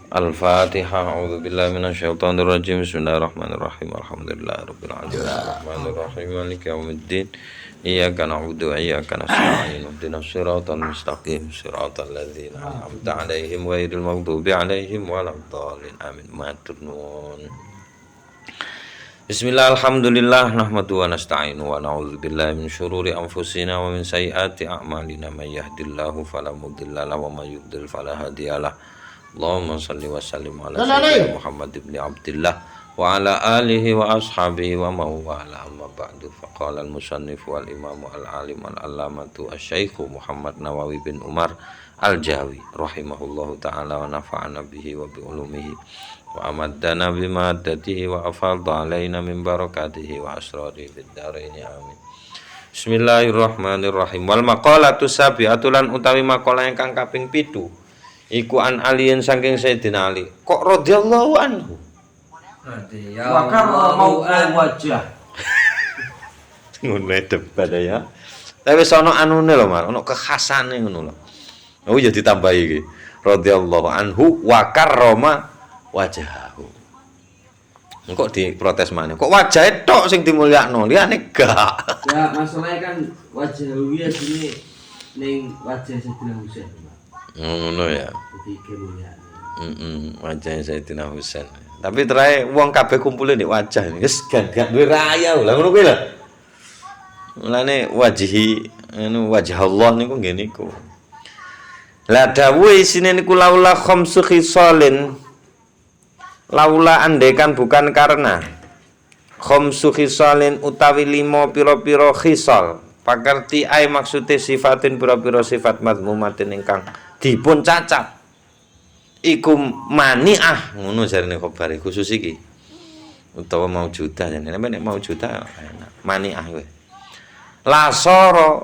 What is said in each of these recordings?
Al-Fatihah. A'udzubillahi minasyaitonirrajim. Bismillahirrahmanirrahim. Alhamdulillahirabbil alamin. Arrahmanirrahim. Maliki yaumiddin. Iyyaka na'budu wa iyyaka nasta'in. Ihdinas siratal mustaqim. Siratal ladzina an'amta 'alaihim ghairil maghdubi 'alaihim waladdallin. Amin. Matur nuwun. Bismillah, alhamdulillah, nahmadu wa nasta'inu wa na'udzubillahi min syururi anfusina wa min sayyiati a'malina. May yahdihillahu fala mudilla lahu wa may yudlil fala hadiyalah. Allahumma salli wa sallim ala sayyidina Muhammad ibn Abdillah wa ala alihi wa ashabihi wa mawala, amma ba'du. Faqala al-musannif wal imamu al-alim al-allamatu asy-syaikh Muhammad Nawawi bin Umar al-Jawi rahimahullahu ta'ala wa nafa'ana bihi wa bi ulumihi wa amaddana bima addatihi wa afadha alaina min barakatihi wa asrari fid dharaini amin. Bismillahirrahmanirrahim. Wal maqalatu sabi'atu lan utawi maqalah ingkang kaping 7 iku an aliyin saking Sayyidina Ali. Kok radhiyallahu anhu? Radhiyallahu anhu wajah. Ngono debat ya. Tapi wis ana anune lho, Mas, ana kekhasane ngono lho. Oh ya ditambahi iki. Radhiyallahu anhu wa karrama wajahahu. Engko diprotes maneh. Kok wajahe tok sing dimulyakno, liyane gak. Ya, masalahnya kan wajah Huy sini ning wajah Sayyidina Husain. Ngono ya. Jadi kemuliaan. Wajah Sayyidina Husain. Tapi terae wong kabeh kumpule nek wajah wis gak duwe raya lho ngono kuwi lho. Mulane wajihi anu wajah Allah niku nggih niku. Lah dawuh isine niku laula khamsu khisalin. Laula andekan bukan karena khamsu khisalin utawi 5 pira-pira khisal. Pakerti ai maksude sifatin pira-pira sifat madmumatin ingkang dipun cacat iku mani'ah ngono jarene khabar khusus iki utawa maujudah nek maujudah enak mani'ah kowe la sara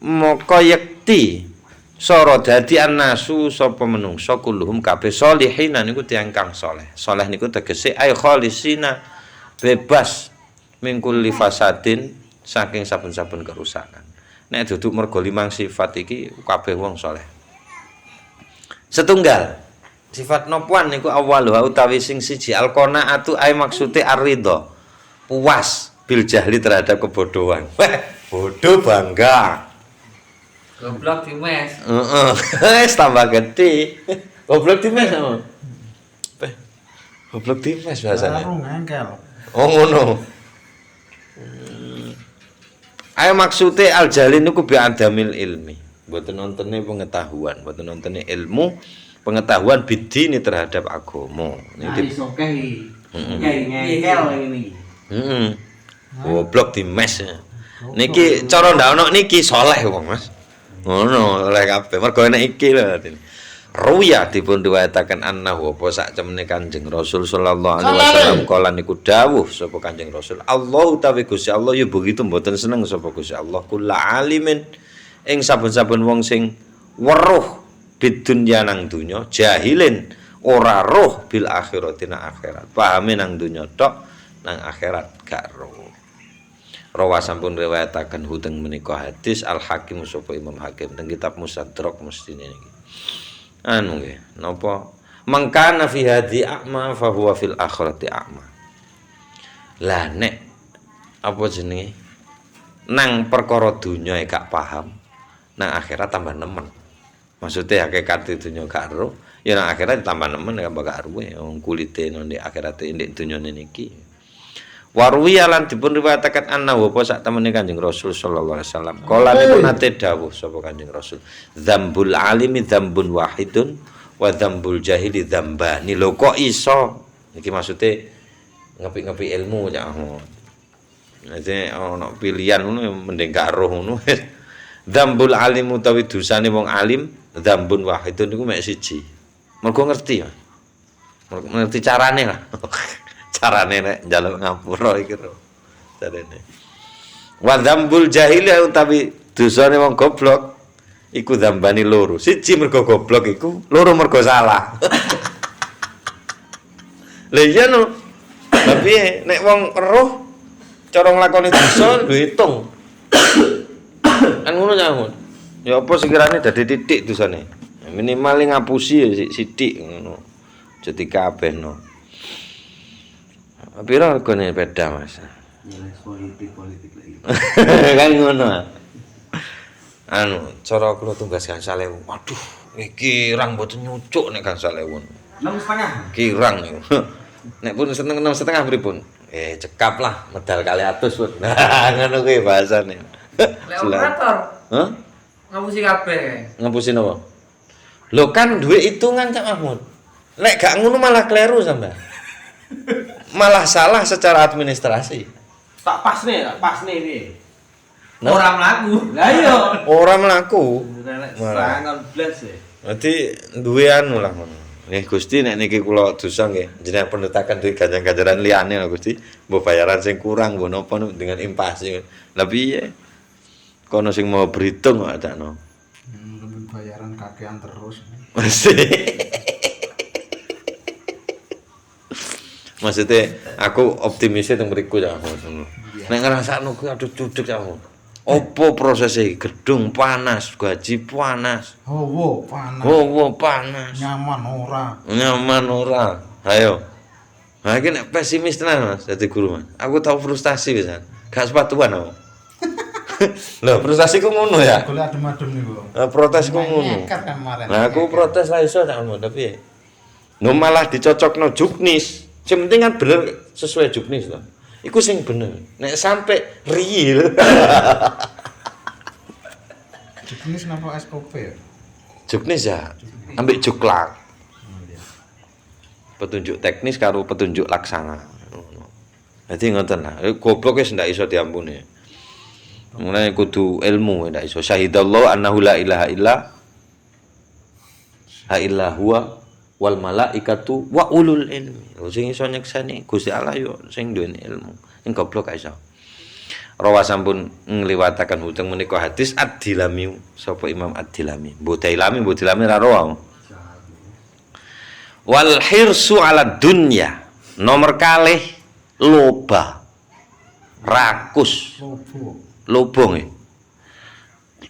moko yekti sara dadi annasu sapa menungsa kulluhum kabeh sholihin niku tiyang kang saleh saleh niku tegese ay khalisina bebas min kulli fasadin saking saben-saben kerusakan nek duduk mergo 5 sifat iki kabeh wong saleh. Setunggal sifat nopuan niku awalu utawi sing siji al-qanaatu ai maksude ar-ridha puas bil jahli terhadap kebodohan. Wah, bodoh bangga. Goblok dimes. Wis tambah gede. Goblok dimes sama. Goblok dimes bahasane. Oh ngono. Ai maksude al-jahli niku bi adamil ilmi. Mboten nontene pengetahuan, mboten nontene ilmu, pengetahuan bidini terhadap agama. Niki sokeh. Ngel ini. Goblok di mes. Niki cara ndak ono niki saleh wong, Mas. Ngono oleh kabeh. Mergo enek iki lho. Ruya dipun riwayataken annahu apa sak temene Kanjeng Rasul sallallahu alaihi wasallam kala niku dawuh sapa Kanjeng Rasul. Allah utawi Gusti Allah ya begitu mboten seneng sapa Gusti Allah kula alimin ing saben-saben wong sing weruh bidunya nang donya jahilin ora roh bil akhirati nang akhirat pahame nang donya tok nang akhirat gak roh. Rawa sampun riwayataken huteng menika hadis Al Hakim sapa Imam Hakim teng kitab Mustadrak mestine niki anu nggih napa mangkana fi hadhi a'ma fa huwa fil akhirati a'ma. Lah nek apa jenenge nang perkara donya gak paham nang akhirat tambah nemen. Maksudnya hakikat dunya gak ero, ya nang akhirat tambah nemen tambah gak ero wong kulite nang akhirat ndek dunyane niki. Warwiya lan dipun riwayataken annahu apa sak temene Kanjeng Rasul sallallahu alaihi wasallam. Kala niku nate dawuh sapa Kanjeng Rasul, dzambul alimi dzambun wahidun wa dzambul jahili dzambani. Lho kok iso? Iki maksude ngepi-ngepi ilmu ya. Nek ana pilihan ngono mending gak roh ngono. Dzambul alim utawi dosane wong alim, dzambun wahidun niku mek siji. Mergo ngerti ya. Ngerti carane lah. Carane nek njaluk ngapura iki lho. Carane. Wa dzambul jahil utawi dosane wong goblok iku dzambani loro. Siji mergo goblok iku, loro mergo salah. Lah iya no. Tapi nek wong eruh cara nglakoni dosa diitung. Kan ngono nyamun. Ya apa sekirane dadi titik dosane. Minimal ngapusi ya sithik ngono. Jadi kabehno. Piro regane peda, Mas? Nilai politik lagi. Kan ngono. Anu, cara kula tunggas gangsal ewu. Waduh, iki kirang mboten nyucuk nek gangsal ewu. 6,5. Kirang niku. Nek pun seneng 6,5 pripun? Cekap lah, medal 200 pun. Nah, ngono kuwi bahasane. Lek operator. Hah? Ngapusi kabeh. Ngapusi napa? Lho kan duwe hitungan Cak Mahmud. Lek gak ngono malah kleru sampean. Malah salah secara administrasi. Tak pas nih piye? Nah. Ora mlaku. Lah iya. Ora mlaku. Nek Malah. sangat blas ya. Berarti duwe anu lah ngono. Nih Gusti nek niki kula dosa nggih, jenengan pendetakan duwe ganjaran liyane lho Gusti. Mbok bayaran sing kurang mbok napa dengan impasi. Lah piye? Kono sing mau berhitung kok adakno. Lebih bayaran kakean terus. Maksudnya aku optimisnya teng mriku ya. Nek ngrasakno kuwi aduh cudhek ya. Opo prosesnya gedung panas, gaji panas. Panas. Panas. Nyaman ora. Ayo. Nah, iki nek pesimis tenan Mas dadi guru Mas. Aku tau frustasi pisan. Gak sepatuan aku. Lho, frustasiku ngono ya. Golek adem-adem niku. Protesku ngono. Nekat kan kemarin. Nah, aku protes lah iso tak ngono tapi no malah dicocokno juknis. Sing penting kan bener sesuai juknis to. Iku sing bener. Nek sampai real. Juknis napa SOP ya? Juknis ya. Ambek juklak. Petunjuk teknis karo petunjuk laksana. Dadi ngoten lah. Goblok wis ndak iso diampuni. Mulane kudu ilmu ndak iso. Syahidallahu annahu la ilaha illa huwa wal malaikatu wa ulul ilmi. Sing iso nyekseni Gusti Allah yo sing duwe ilmu. Sing goblok gak iso. Rawa sampun ngliwataken huteng menika hadis Ad-Dilami sapa Imam Ad-Dilami. Mbok Dilami ra rawa. Wal hirsu 'ala dunya. Nomor kalih loba. Rakus. Lobo nggih.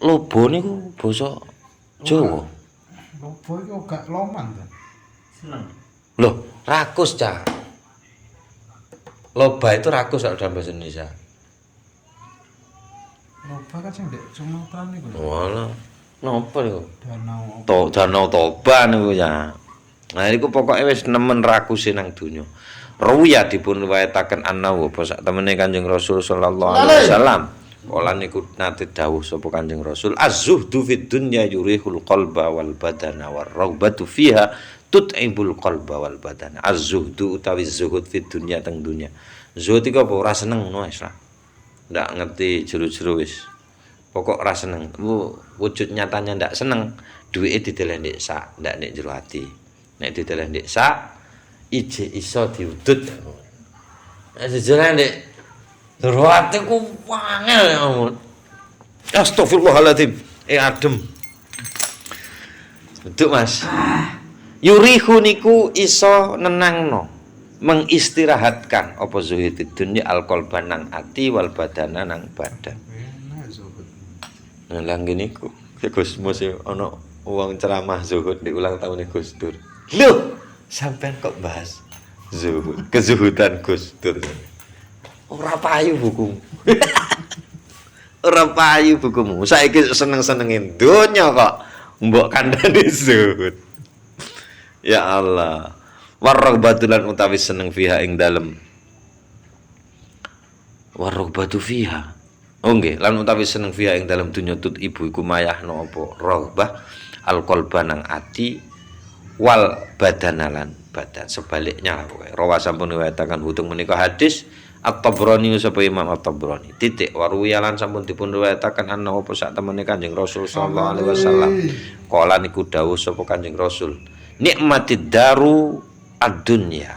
Lobo niku basa Jawa. Lobo iku gak loman kan. Seneng. Loh, rakus, Cak. Loba itu rakus dalam bahasa Indonesia. Loba kan sing ndek Sumatera niku. Walah, napa niku? Danau. Danau Toba niku ya. Nah niku pokoke wis nemen rakuse nang donya. Ruya dipun riwayataken annahu apa sak temene Kanjeng Rasul sallallahu alaihi wasallam. Kala niku nate dawuh sapa Kanjeng Rasul, az-zuhdu fid dunya yurihul qalba wal badana war raghbatu fiha tut'ibul qalba wal badana. Az-zuhdu utawi zuhud fid dunya teng dunya. Zuhud iku apa ora seneng ngono wis lah. Ndak ngerti jero-jero wis. Pokok ora seneng. Wujud nyatanya ndak seneng, duwike dideleh ndek sak, ndak ndek jero ati. Nek dideleh ndek sak, ije iso diudut. Nek dideleh ndek jero ati ku wangel ya ampun. Astagfirullahaladzim. Adem. Duduk Mas. Yurihu niku iso nenangno, mengistirahatkan apa zuhud di dunya alqalban nang ati wal badana nang badan. Nah lha ngene iku Gus Mus ana wong ceramah zuhud di ulang tahun Gus Dur. Lho, sampean kok bahas zuhud, kezuhudan Gus Dur. Ora payu bukumu. Ora payu bukumu. Saiki seneng-senengin donya kok mbok kandhane zuhud. Ya Allah. Warraghbatulan utawi seneng fiha ing dalem. Warraghbatu fiha. Oh nggih, lan utawi seneng fiha ing dalem dunya tut ibu iku mayahno apa? Raghbah alqalba nang ati wal badanalan badan. Sebaliknya lah pokoke. Rawa sampun riwayataken hutung menika hadis At-Tabrani sapa Imam At-Tabrani. Titik waruyalan sampun dipun riwayataken ana apa sak temene Kanjeng Rasul sallallahu alaihi wasallam. Kala niku dawuh sapa Kanjeng Rasul. Nikmatid daru ad-dunya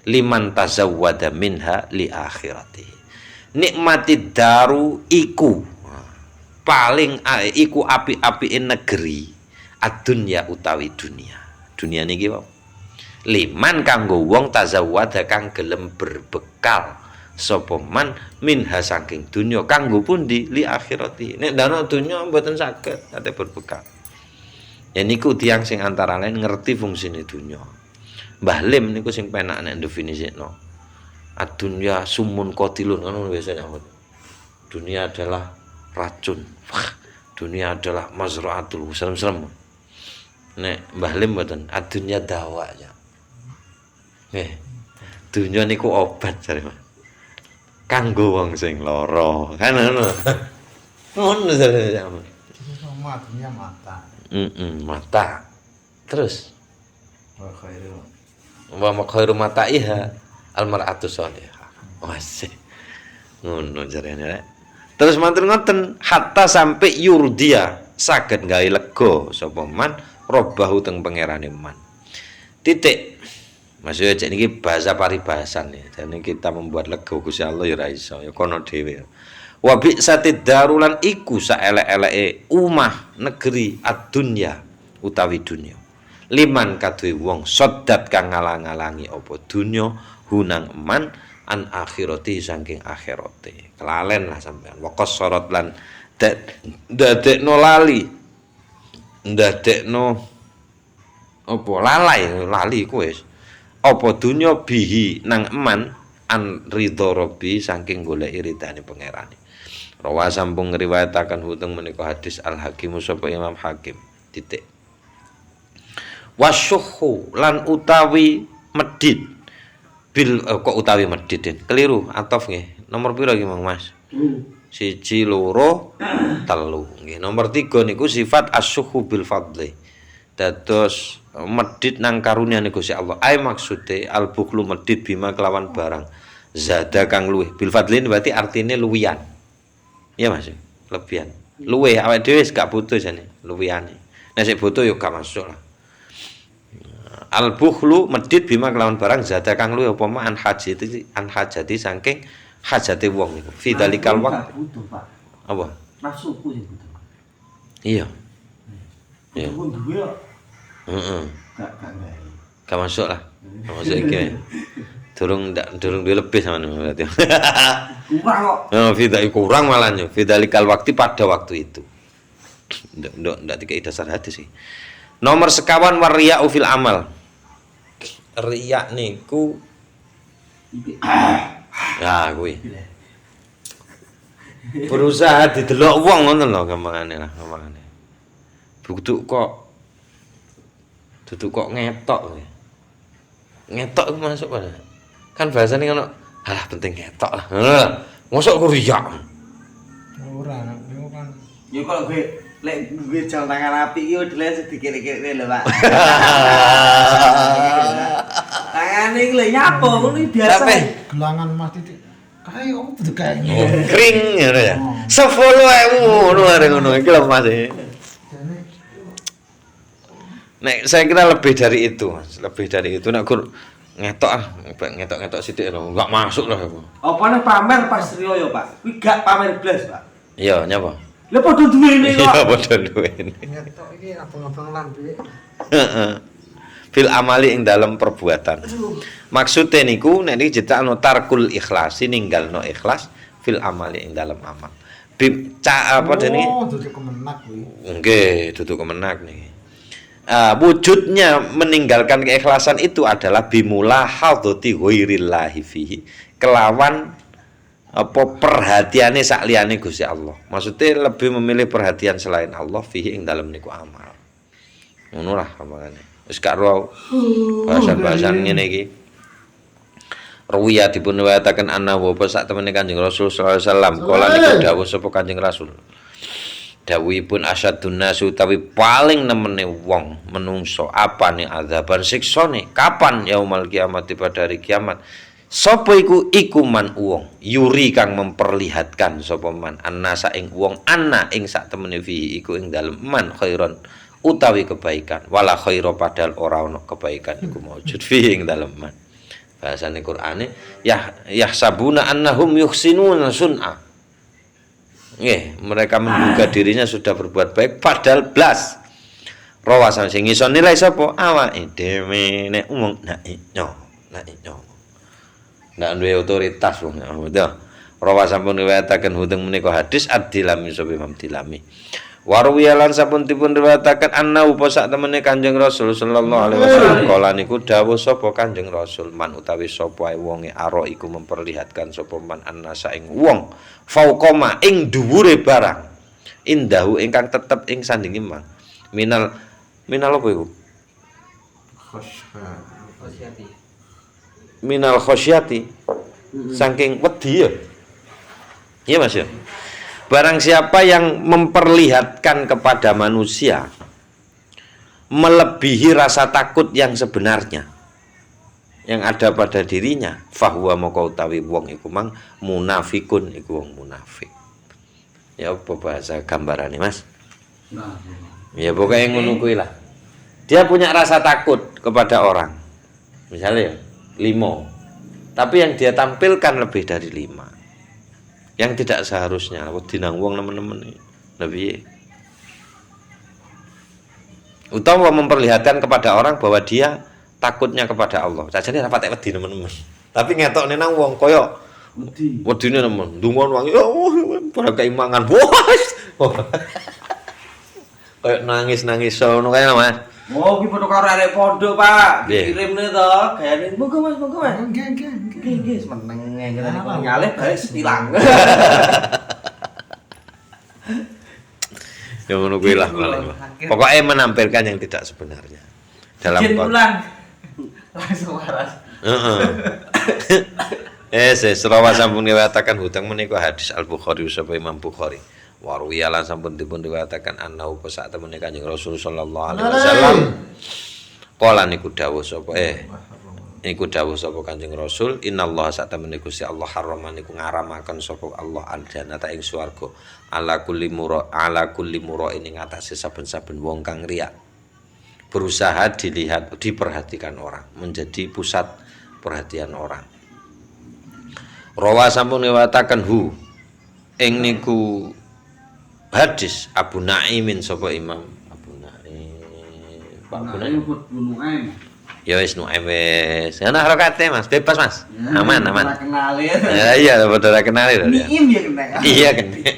liman tazawwada minha li akhirati. Nikmatid daru iku paling iku api-apike negeri ad-dunya utawi dunia. Dunia niki wae. Liman kanggo wong tazawwada kang gelem berbekal sapa man minha saking dunya kanggo pundi li akhirati. Nek dana dunya mboten saged ate berbekal. Ya niku tiyang sing antara lain ngerti fungsine dunya. Mbah Lim niku sing penak nek ndefinisikno. Ad-dunya sumun qatilun ngono biasanya. Dunia adalah racun. Dunia adalah mazra'atul serem-serem. Nek Mbah Lim mboten, ad-dunya dawa ya. Dunya niku obat jare Mas. Kanggo wong sing lara. Kan ngono. Ngono jare. Jadi sama dunia mata. Mata. Terus Wa khairu. wa khairu mata'iha almar'atu shalihah. Wasih. Ngono jarene rek. Terus mantul ngoten hatta sampai yurdia saged gawe lega sapa man robahu teng pangerane man. Titik. Maksudnya cek niki bahasa paribasan ya. Jadi kita membuat lega Gusti Allah ya ra iso ya kono dhewe. Wa bi satid darulan iku saelek-eleke umah negeri ad-dunya utawi dunya. Liman kaduwe wong sodat kang ngalang-alangi apa dunya hunang man an akhirati saking akhirate. Kelalen lah sampean. Wa qasarat lan ndadekno lali. Ndadekno apa lali ku wis. Apa dunya bihi nang eman an ridho rabbi saking golek iridane pangerane. Rawa sampun ngriwayataken huteng menika hadis Al Hakim sapa Imam Hakim. Titik. Wasyuhu lan utawi medit bil kok utawi medit keliru atof nggih. Nomor pira iki Mang Mas? 1 2 3 nggih. Nomor 3 niku sifat asyuhu bil fadli. Dados medit nang karunia Gusti Allah. Ai maksude al bukhlu medit bima kelawan barang zada kang luwih. Bil fadlin berarti artine luwian. Iya Mas, lebihan. Luwih awake dhewe wis gak butuh jane luwihane. Nek sik butuh yo gak masuk lah. Al bukhlu medit bima kelawan barang zada kang luwih apa ma an hajati saking hajate wong niku. Fi dalikal waqt. Butuh, Pak. Apa? Nafsuku sing butuh. Iya. Iya. Butuh duwe kok. Heeh. Gak gawe. Gak masuk lah. Gak masuk iki. Durung duwe lebih sama berarti. Kurang kok. Oh, kurang malahnya. Fidalikal waktu pada waktu itu. Ndak tiga dasar hadis sih. Nomor sekawan waria fil amal. Riya niku ya kuwi. Berusaha didelok wong ngoten lho gampangane lah, gampangane. Duduk kok ngetok. Ngetok itu masuk pada. Kan bahasane ngono, alah penting ngetok lah. Mosok ku riya. Ora, niku kan Ya kalau gue jam tangan api iki udah sedikit-dikit lho, Pak. Tangan iki lho nyapo ngono biasa. Tapi gelangan Mas Titik. Kae opo kudu kayaknya. kring ngono ya. 10.000 ngono arek ngono iki lho Mas. Jane Nek saya kira lebih dari itu, Mas. Lebih dari itu nek ngetok ngetok sithik lho, enggak masuk lah aku. Apa nek pamer pas riyo Pak? Kuwi gak pamer blas, Pak. Iya, nyapa? Lah padha duwene kok. Iya, padha duwene. ngetok iki abang-abang lambe. Heeh. Fil amali ing dalam perbuatan. Maksudnya niku nek iki dicetakno tarkul ikhlas, ninggalno ikhlas fil amali ing dalam amal. Apa jenenge? Oh, duduk kemenak kuwi. Nggih, duduk kemenak niki. Wujudnya meninggalkan keikhlasan itu adalah bimulahadzati ghairillahi fihi. Kelawan apa perhatiane sak liyane Gusti Allah. Maksudnya lebih memilih perhatian selain Allah fihi ing dalam niku amal. Ngono lah gampangane. Wis gak ro bahasan-bahasan ngene iki. Ruwiya dipun riwayataken annahu wa sak temene Kanjeng Rasul sallallahu alaihi wasallam kala niku dawuh sapa Kanjeng Rasul. Dawuhipun asyadun nasu tapi paling nemene wong menungso apane azaban siksane kapan yaumul kiamat pada hari kiamat. Sapa iku man wong yuri kang memperlihatkan sapa man annasa ing wong ana ing sak temene fi iku ing dalem man khairon utawi kebaikan wala khaira padahal ora ana kebaikan iku maujud fi ing dalem man. Bahasane Qur'ane yahsabuna annahum yuhsinuna sun'a. Nggih, mereka menduga dirinya sudah berbuat baik padahal blas. Rawasan sing iso nilai sapa? Awake dhewe nek umum nak inyo. Ndak duwe otoritas wong betul. Rawasan pun riwayataken huteng menika hadis ad-Dilami sapa Imam Dilami. Warwiyalan sampun dipun riwayataken anna upa sak temene Kanjeng Rasul sallallahu alaihi wasallam kala niku dawuh sapa Kanjeng Rasul man utawi sapa ae wonge aro iku memperlihatkan sapa man annasa ing wong fauqoma ing dhuwure barang indahu ingkang tetep ing sandinge man minal apa iku minal khosyati saking wedi ya iya Mas ya. Barang siapa yang memperlihatkan kepada manusia melebihi rasa takut yang sebenarnya yang ada pada dirinya, fahuwa moko utawi wong iku mang munafikun iku wong munafik. Ya apa bahasa gambarane Mas? Ya pokoknya ngono kuwi lah. Dia punya rasa takut kepada orang. Misalnya 5. Tapi yang dia tampilkan lebih dari 5. Yang tidak seharusnya wedi nang wong nemen-nemen lebih utawa memperlihatkan kepada orang bahwa dia takutnya kepada Allah. Sajane ra patek wedi nemen-nemen. Tapi ngetokne nang wong kaya wedine nemen. Ndungon wong ya pada keimangan. Wah. Kayak nangis-nangis ngono kae Mas. Oh, ki foto karo arek pondok, Pak. Dikirimne to, gayane moga Mas, moga Mas. Nggih, seneng ngene nyaleh bae ilang. Ya ngono kuwi lah. Pokoknya menampilkan yang tidak sebenarnya. Dalam Langsung waras. Heeh. Serawa sampun riwayataken hutang menika hadis Al-Bukhari sapa Imam Bukhari. Warwiyalan sampun dipun riwayataken annahu sak temene Kanjeng Rasul sallallahu alaihi wasallam. Kala niku dawuh sapa niku dawuh sapa Kanjeng Rasul, innallaha sak temene Gusti Allah harrama niku ngaramaken sapa Allah al-jannata ing swarga ala kulli mura'in ing atase saben-saben wong kang riya. Berusaha dilihat, diperhatikan orang, menjadi pusat perhatian orang. Rawa sampun riwayataken ing niku hadis Abu Naimin sapa Imam Abu Naim. Pak Abu Naim. Ya wis Nuaim wis. Ana harokate Mas, bebas Mas. Aman. Kenalin. Ya iya padha ra kenali lho. Niim ya kena. Iya kena.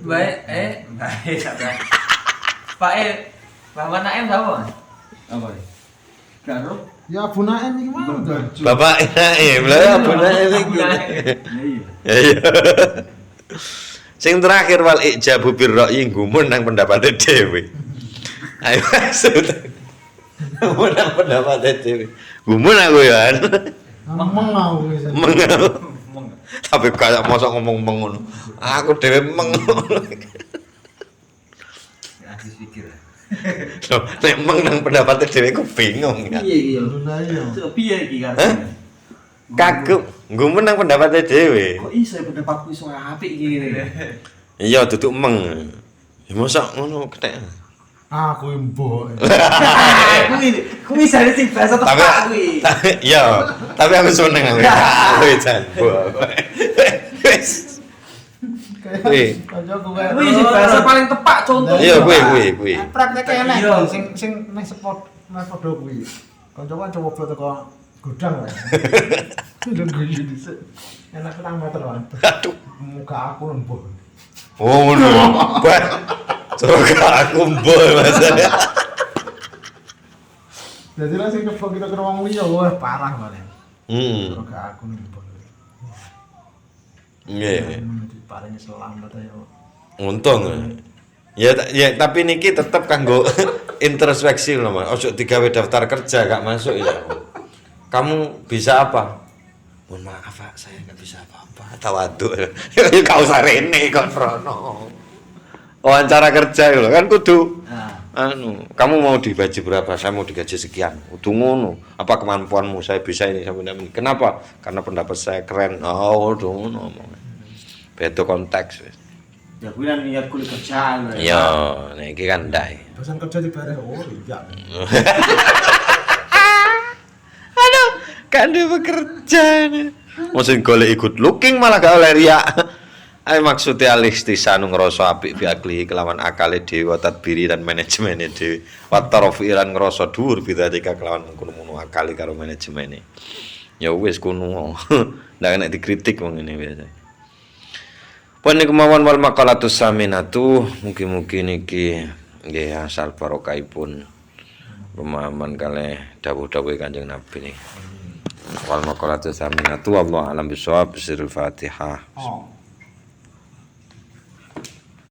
Baik, Pak Bapak Naim tahu Mas? Apa? Karo Ya Abu Naim iki mau to. Bapak Naim lho Abu Naim iki. Iya. Sing terakhir wal ijabu bir ra'yi gumun nang pendapate dhewe. Ayo maksud. Gumun nang pendapate dhewe. Gumun aku ya. Mengau wis. Tapi kayak mosok ngomong ngono. Aku dhewe meng. Habis pikir. Loh, nek meng nang pendapate dhewe ku bingung ya. Iya. Lha iya. Piye iki kan? Kagum, gumun nang pendapate dhewe. Kok iso pendapatku iso apik iki ngene. Iya duduk meng. Ya mosok ngono kethek. Aku mbok. Ku bisa sing bahasa tepak kuwi. Iya, tapi aku seneng aku jan. Wis. Kuwi. Kuwi sing bahasa paling tepak contoh. Iya kuwi. Praktek enak Iya. sing nang spot nang padha kuwi. Kanca-kanca coba teko gudang wae. Dan guyu dhisik. Enak nang motor wae. Aduh. Muka aku lembut. Oh ngono. Coba aku mbol Mas. Jadi lah sing coba kita ke ruang liya wah parah malah. Coba aku lembut. Nggih. Paling selamat ayo. Untung. Ya tapi niki tetep kanggo introspeksi lho Mas. Ojo digawe daftar kerja gak masuk ya. Kamu bisa apa? Mohon maaf Pak, saya nggak bisa apa-apa. Tawaduk. Ya gak usah rene kon rono. Wawancara kerja lho kan kudu. Kamu mau digaji berapa? Saya mau digaji sekian. Kudu ngono. Apa kemampuanmu? Saya bisa ini sampai ini. Kenapa? Karena pendapat saya keren. Oh, kudu ngono omongnya. Beda konteks wis. Ya kuwi nang niat kulit kerjaan. Iya, nek iki kan ndake. Pesan kerja dibayar oh iya. Kan dia bekerja nih. Maksud golek good looking malah gak oleh riak. Ayo maksudnya alistisanu ngerasa apik bi akli kelawan akale dhewe tadbiri dan manajemennya dhewe. Wa tarfi lan ngerasa dhuwur bidzalika kelawan mengkono akali karo manajemennya. Ya wis kuno. Ndak enak dikritik wong ngene biasa. Pun niku mawon wal maqalatus saminatu, mugi-mugi niki nggih asal barokahipun pemahaman kalih dawuh-dawuh Kanjeng Nabi niki. Wal maqalatus saminatu wallahu alam bisawab. Bismillahirrahmanirrahim. Oh.